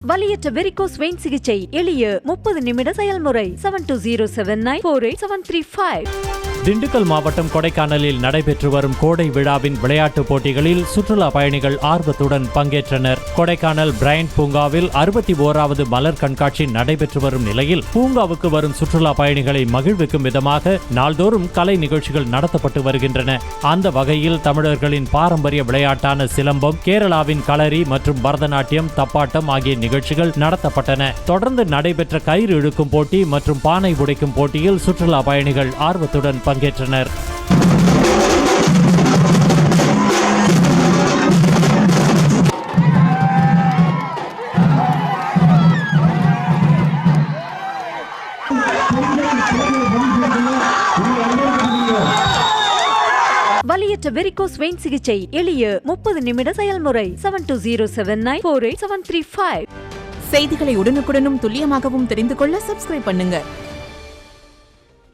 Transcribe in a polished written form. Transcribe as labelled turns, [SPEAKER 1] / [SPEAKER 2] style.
[SPEAKER 1] வலியற்ற varicose vein சிகிச்சை எளிய 30 நிமிட செயல்முறை 7207948735.
[SPEAKER 2] திண்டுக்கல் மாவட்டம் கொடைக்கானலில் நடைபெற்று வரும் கோடை விழாவின் விளையாட்டுப் போட்டிகளில் சுற்றுலா பயணிகள் ஆர்வத்துடன் பங்கேற்றனர். கொடைக்கானல் பிரையண்ட் பூங்காவில் 61வது மலர் கண்காட்சி நடைபெற்று வரும் நிலையில் பூங்காவுக்கு வரும் சுற்றுலா பயணிகளை மகிழ்விக்கும் விதமாக நாள்தோறும் கலை நிகழ்ச்சிகள் நடத்தப்பட்டு வருகின்றன. அந்த வகையில் தமிழர்களின் பாரம்பரிய விளையாட்டான சிலம்பம், கேரளாவின் களரி மற்றும் பரதநாட்டியம், தப்பாட்டம் ஆகிய நிகழ்ச்சிகள் நடத்தப்பட்டன. தொடர்ந்து நடைபெற்ற கயிறு இழுக்கும் போட்டி மற்றும் பானை உடைக்கும் போட்டியில் சுற்றுலா பயணிகள் ஆர்வத்துடன் பங்கேற்றனர்.
[SPEAKER 1] வலியற்ற வெரிகோஸ் வெயின் சிகிச்சை எளிய 30 நிமிட செயல்முறை 7207948735.
[SPEAKER 3] செய்திகளை உடனுக்குடனும் துல்லியமாகவும் தெரிந்து கொள்ள சப்ஸ்கிரைப் பண்ணுங்க.